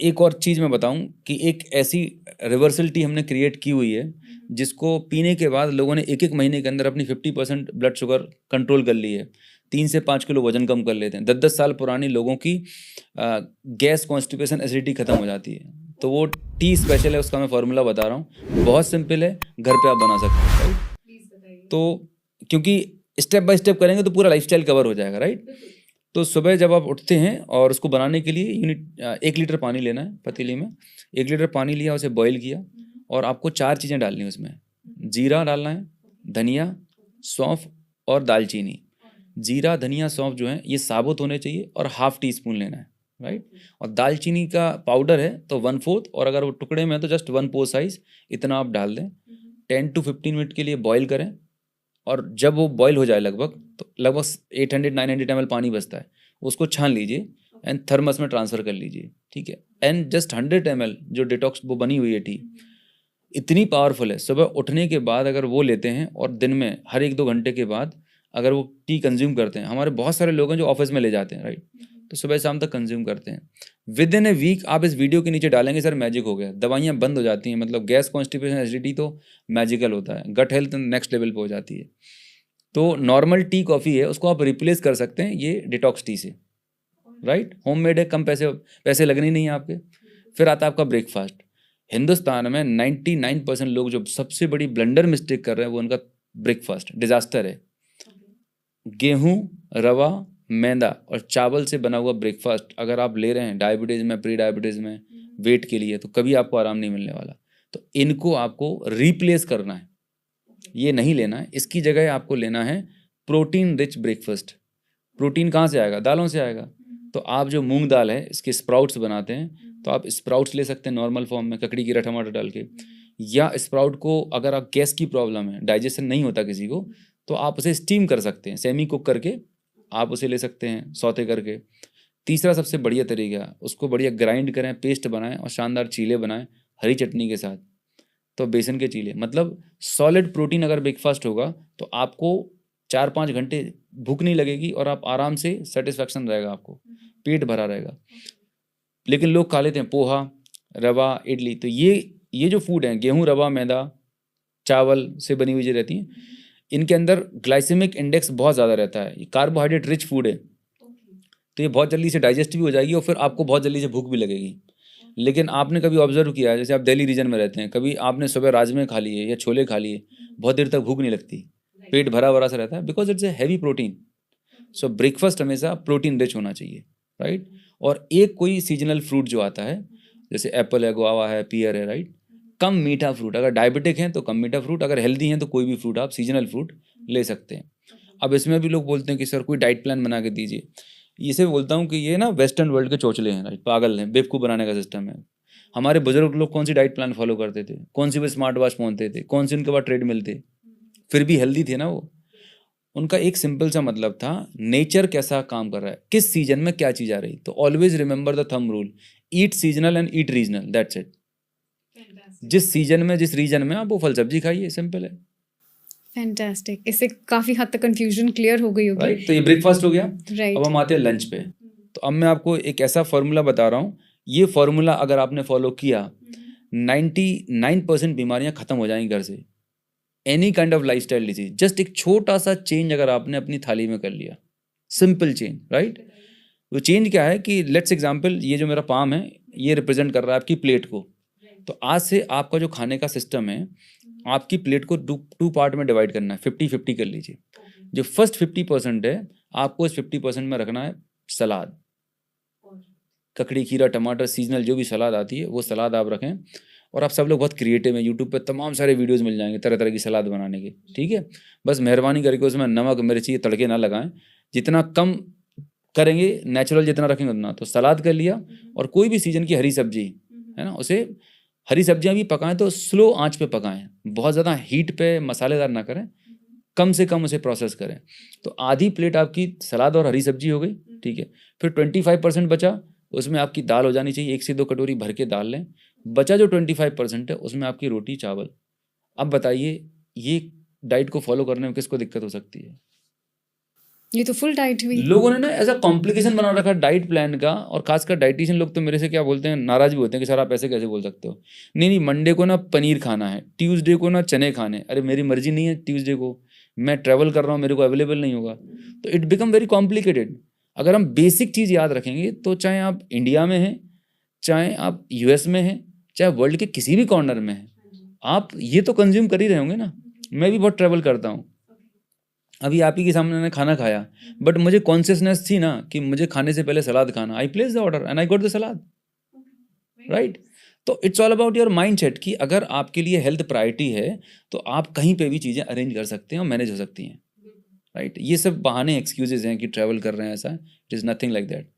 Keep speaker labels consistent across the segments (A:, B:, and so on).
A: एक और चीज़ मैं बताऊं कि एक ऐसी रिवर्सल टी हमने क्रिएट की हुई है जिसको पीने के बाद लोगों ने 1-1 महीने के अंदर अपनी 50% ब्लड शुगर कंट्रोल कर ली है। 3 से 5 किलो वजन कम कर लेते हैं। 10-10 साल पुरानी लोगों की गैस, कॉन्स्टिपेशन, एसिडिटी खत्म हो जाती है। तो वो टी स्पेशल है, उसका मैं फॉर्मूला बता रहा हूँ। बहुत सिंपल है, घर पे आप बना सकते हैं, राइट। तो क्योंकि स्टेप बाय स्टेप करेंगे तो पूरा लाइफस्टाइल कवर हो जाएगा, राइट। तो सुबह जब आप उठते हैं और उसको बनाने के लिए 1 लीटर पानी लेना है पतीली में। 1 लीटर पानी लिया, उसे बॉईल किया और आपको 4 चीज़ें डालनी है उसमें। जीरा डालना है, धनिया, सौंफ और दालचीनी। जीरा, धनिया, सौंफ जो है ये साबुत होने चाहिए और ½ टी स्पून लेना है, राइट। और दालचीनी का पाउडर है तो 1/4, और अगर वो टुकड़े में है तो जस्ट 1 पोर साइज इतना आप डाल दें। 10 to 15 मिनट के लिए बॉईल करें और जब वो बॉईल हो जाए लगभग, तो लगभग 800-900 ml पानी बचता है, उसको छान लीजिए एंड थर्मस में ट्रांसफ़र कर लीजिए, ठीक है। एंड जस्ट 100 ml जो डिटॉक्स वो बनी हुई है टी, इतनी पावरफुल है। सुबह उठने के बाद अगर वो लेते हैं और दिन में हर 1-2 घंटे के बाद अगर वो टी कंज्यूम करते हैं, हमारे बहुत सारे लोग हैं जो ऑफिस में ले जाते हैं, राइट। तो सुबह शाम तक कंज्यूम करते हैं। विद इन ए वीक आप इस वीडियो के नीचे डालेंगे सर मैजिक हो गया, दवाइयाँ बंद हो जाती हैं। मतलब गैस, कॉन्स्टिपेशन, एसिडिटी तो मैजिकल होता है, गट हेल्थ नेक्स्ट लेवल पे हो जाती है। तो नॉर्मल टी कॉफ़ी है, उसको आप रिप्लेस कर सकते हैं ये डिटॉक्स टी से, राइट। होममेड है, कम पैसे लगने नहीं है आपके। फिर आता है आपका ब्रेकफास्ट। हिंदुस्तान में 99% लोग जो सबसे बड़ी ब्लंडर मिस्टेक कर रहे हैं वो उनका ब्रेकफास्ट डिजास्टर है। गेहूं, रवा, मैदा और चावल से बना हुआ ब्रेकफास्ट अगर आप ले रहे हैं डायबिटीज़ में, प्री डायबिटीज़ में, वेट के लिए, तो कभी आपको आराम नहीं मिलने वाला। तो इनको आपको रिप्लेस करना है, ये नहीं लेना है। इसकी जगह आपको लेना है प्रोटीन रिच ब्रेकफास्ट। प्रोटीन कहाँ से आएगा? दालों से आएगा। तो आप जो मूंग दाल है इसके स्प्राउट्स बनाते हैं, तो आप स्प्राउट्स ले सकते हैं नॉर्मल फॉर्म में, ककड़ी, कीरा, टमाटर डाल के। या स्प्राउट को अगर आप गैस की प्रॉब्लम है, डाइजेशन नहीं होता किसी को, तो आप उसे स्टीम कर सकते हैं, सेमी कुक करके आप उसे ले सकते हैं, सौते करके। तीसरा सबसे बढ़िया तरीका, उसको बढ़िया ग्राइंड करें, पेस्ट बनाएं और शानदार चीले बनाएं हरी चटनी के साथ। तो बेसन के चीले, मतलब सॉलिड प्रोटीन अगर ब्रेकफास्ट होगा तो आपको 4-5 घंटे भूख नहीं लगेगी और आप आराम से सेटिस्फैक्शन रहेगा, आपको पेट भरा रहेगा। लेकिन लोग खा लेते हैं पोहा, रवा, इडली। तो ये जो फूड हैं, गेहूं, रवा, मैदा, चावल से बनी हुई जो रहती हैं, इनके अंदर ग्लाइसेमिक इंडेक्स बहुत ज़्यादा रहता है। कार्बोहाइड्रेट रिच फूड है, तो ये बहुत जल्दी से डाइजेस्ट भी हो जाएगी और फिर आपको बहुत जल्दी से भूख भी लगेगी। लेकिन आपने कभी ऑब्जर्व किया है, जैसे आप दिल्ली रीजन में रहते हैं, कभी आपने सुबह राजमे खा लिए या छोले खा लिए, बहुत देर तक भूख नहीं लगती, पेट भरा भरा सा रहता है, because it's a heavy protein. So breakfast हमेशा प्रोटीन रिच होना चाहिए, राइट। और एक कोई सीजनल फ्रूट जो आता है, जैसे एप्पल है, गुआवा है, पियर है, राइट। कम मीठा फ्रूट, अगर डायबिटिक हैं तो कम मीठा फ्रूट, अगर हेल्दी हैं तो कोई भी फ्रूट आप सीजनल फ्रूट ले सकते हैं। अब इसमें भी लोग बोलते हैं कि सर कोई डाइट प्लान बना के दीजिए। इसे बोलता हूँ कि ये ना वेस्टर्न वर्ल्ड के चोचले हैं, राइट, पागल हैं, बेवकूफ़ बनाने का सिस्टम है। हमारे बुजुर्ग लोग कौन सी डाइट प्लान फॉलो करते थे, कौन सी वो स्मार्ट वॉच पहनते थे, कौन सी उनके पास ट्रेडमिल थे, फिर भी हेल्दी थे ना वो। उनका एक सिंपल सा मतलब था, नेचर कैसा काम कर रहा है, किस सीजन में क्या चीज़ आ रही। तो always remember the thumb rule, eat seasonal and eat regional, that's it. जिस सीजन में, जिस रीजन में आप वो फल सब्जी खाइए, सिंपल है।
B: फैंटास्टिक, इससे काफ़ी हद तक कंफ्यूजन क्लियर हो गई होगी,
A: राइट। तो ये ब्रेकफास्ट हो गया,
B: राइट।
A: अब हम आते हैं लंच पे। तो अब मैं आपको एक ऐसा फॉर्मूला बता रहा हूँ, ये फॉर्मूला अगर आपने फॉलो किया, 99% बीमारियां खत्म हो जाएंगी घर से। Any kind of lifestyle disease, just एक छोटा सा चेंज अगर आपने अपनी थाली में कर लिया, सिंपल चेंज, राइट। वो चेंज क्या है कि लेट्स एग्जांपल, ये जो मेरा पाम है ये रिप्रेजेंट कर रहा है आपकी प्लेट को। तो आज से आपका जो खाने का सिस्टम है, आपकी प्लेट को टू पार्ट में डिवाइड करना है, 50-50 कर लीजिए। जो फर्स्ट 50% है, आपको इस 50% में रखना है सलाद, ककड़ी, खीरा, टमाटर, सीजनल जो भी सलाद आती है वो सलाद आप रखें। और आप सब लोग बहुत क्रिएटिव हैं, यूट्यूब पे तमाम सारे वीडियोस मिल जाएंगे तरह तरह की सलाद बनाने के, ठीक है। बस मेहरबानी करके उसमें नमक, मिर्ची, तड़के ना लगाएं। जितना कम करेंगे, नेचुरल जितना रखेंगे उतना। तो सलाद कर लिया, और कोई भी सीजन की हरी सब्जी है ना, उसे हरी सब्जियां भी पकाएं तो स्लो आंच पे पकाएं, बहुत ज़्यादा हीट पे मसालेदार ना करें, कम से कम उसे प्रोसेस करें। तो आधी प्लेट आपकी सलाद और हरी सब्जी हो गई, ठीक है। फिर 25% बचा, उसमें आपकी दाल हो जानी चाहिए, 1 से 2 कटोरी भर के दाल लें। बचा जो 25% है, उसमें आपकी रोटी, चावल। अब बताइए, ये डाइट को फॉलो करने में किसको दिक्कत हो सकती है?
B: ये तो फुल डाइट हुई।
A: लोगों ने ना ऐसा कॉम्प्लिकेशन बना रखा डाइट प्लान का, और खासकर डाइटिशियन लोग तो मेरे से क्या बोलते हैं, नाराज भी होते हैं कि सर आप ऐसे कैसे बोल सकते हो। नहीं नहीं, मंडे को ना पनीर खाना है, ट्यूसडे को ना चने खाने। अरे मेरी मर्जी नहीं है, ट्यूसडे को मैं ट्रैवल कर रहा हूँ, मेरे को अवेलेबल नहीं होगा, तो इट बिकम वेरी कॉम्प्लिकेटेड। अगर हम बेसिक चीज़ याद रखेंगे तो चाहे आप इंडिया में हैं, चाहे आप यूएस में हैं, चाहे वर्ल्ड के किसी भी कॉर्नर में हैं, आप ये तो कंज्यूम कर ही रहे होंगे ना। मैं भी बहुत ट्रैवल करता हूँ, अभी आप ही के सामने मैंने खाना खाया, बट मुझे कॉन्शियसनेस थी ना कि मुझे खाने से पहले सलाद खाना। I place the order and I got the salad, right. तो it's all about your mindset कि अगर आपके लिए हेल्थ प्रायोरिटी है तो आप कहीं पे भी चीज़ें अरेंज कर सकते हैं और मैनेज हो सकती हैं, राइट। ये सब बहाने एक्सक्यूजेज हैं कि ट्रैवल कर रहे हैं, ऐसा it is nothing like that.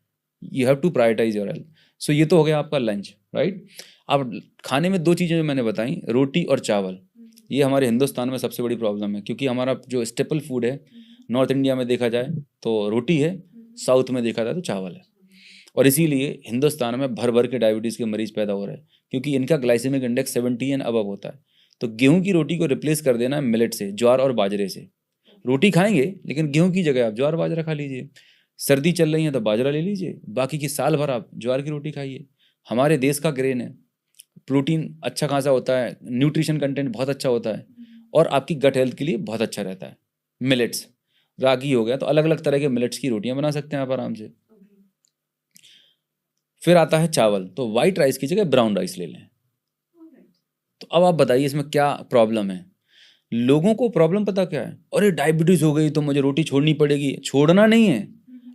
A: You have to prioritise your health. So ये तो हो गया आपका लंच, राइट। अब खाने में दो चीज़ें जो मैंने बताई, रोटी और चावल, ये हमारे हिंदुस्तान में सबसे बड़ी प्रॉब्लम है, क्योंकि हमारा जो स्टेपल फूड है नॉर्थ इंडिया में देखा जाए तो रोटी है, साउथ में देखा जाए तो चावल है। और इसीलिए हिंदुस्तान में भर भर के डायबिटीज़ के मरीज पैदा हो रहे हैं, क्योंकि इनका ग्लाइसेमिक इंडेक्स 70 एंड अबव होता है। तो गेहूं की रोटी को रिप्लेस कर देना है मिलेट से, ज्वार और बाजरे से। रोटी खाएंगे लेकिन गेहूं की जगह आप ज्वार बाजरा खा लीजिए। सर्दी चल रही है तो बाजरा ले लीजिए, बाकी की साल भर आप ज्वार की रोटी खाइए। हमारे देश का ग्रेन है, प्रोटीन अच्छा खासा होता है, न्यूट्रिशन कंटेंट बहुत अच्छा होता है, और आपकी गट हेल्थ के लिए बहुत अच्छा रहता है। मिलेट्स, रागी हो गया, तो अलग अलग तरह के मिलेट्स की रोटियां बना सकते हैं आप आराम से। फिर आता है चावल, तो वाइट राइस की जगह ब्राउन राइस ले लें। तो अब आप बताइए इसमें क्या प्रॉब्लम है। लोगों को प्रॉब्लम पता क्या है, अरे डायबिटीज हो गई तो मुझे रोटी छोड़नी पड़ेगी। छोड़ना नहीं है,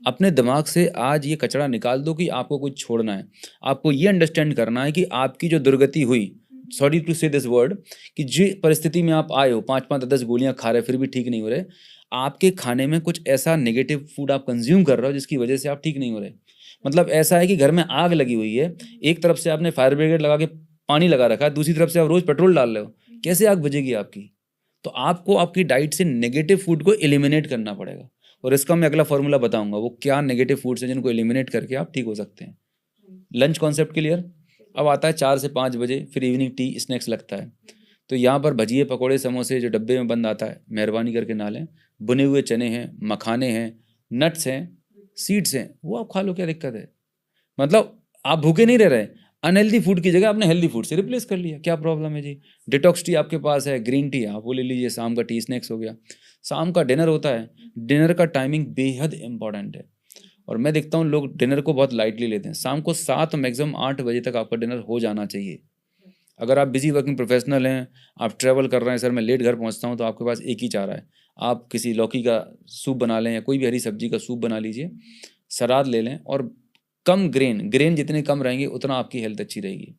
A: अपने दिमाग से आज ये कचरा निकाल दो कि आपको कुछ छोड़ना है। आपको ये अंडरस्टैंड करना है कि आपकी जो दुर्गति हुई, सॉरी टू से दिस वर्ड, कि जो परिस्थिति में आप आए हो, 5-5 10 गोलियां खा रहे फिर भी ठीक नहीं हो रहे, आपके खाने में कुछ ऐसा नेगेटिव फूड आप कंज्यूम कर रहे हो जिसकी वजह से आप ठीक नहीं हो रहे। मतलब ऐसा है कि घर में आग लगी हुई है, एक तरफ से आपने फायर ब्रिगेड लगा के पानी लगा रखा है, दूसरी तरफ से आप रोज पेट्रोल डाल रहे हो, कैसे आग बुझेगी आपकी। तो आपको आपकी डाइट से नेगेटिव फूड को एलिमिनेट करना पड़ेगा, और इसका मैं अगला फॉर्मूला बताऊंगा वो क्या नेगेटिव फूड्स हैं जिनको एलिमिनेट करके आप ठीक हो सकते हैं। Lunch concept clear. अब आता है 4 से 5 बजे, फिर इवनिंग टी स्नैक्स लगता है। तो यहाँ पर भजिए पकौड़े समोसे जो डब्बे में बंद आता है, मेहरबानी करके ना लें। बुने हुए चने हैं, मखाने हैं, नट्स हैं, सीड्स हैं, वो आप खा लो, क्या दिक्कत है। मतलब आप भूखे नहीं रह रहे, अनहेल्दी फूड की जगह आपने हेल्दी फूड से रिप्लेस कर लिया, क्या प्रॉब्लम है जी। डिटॉक्स टी आपके पास है, ग्रीन टी आप वो ले लीजिए, शाम का टी स्नैक्स हो गया। शाम का डिनर होता है, डिनर का टाइमिंग बेहद इंपॉर्टेंट है, और मैं देखता हूँ लोग डिनर को बहुत लाइटली लेते हैं। शाम को 7 मैक्सिमम 8 बजे तक आपका डिनर हो जाना चाहिए। अगर आप बिजी वर्किंग प्रोफेशनल हैं, आप ट्रैवल कर रहे हैं, सर मैं लेट घर पहुँचता हूँ, तो आपके पास एक ही चारा है, आप किसी लौकी का सूप बना लें या कोई भी हरी सब्जी का सूप बना लीजिए, सलाद ले लें, और कम ग्रेन जितने कम रहेंगे उतना आपकी हेल्थ अच्छी रहेगी।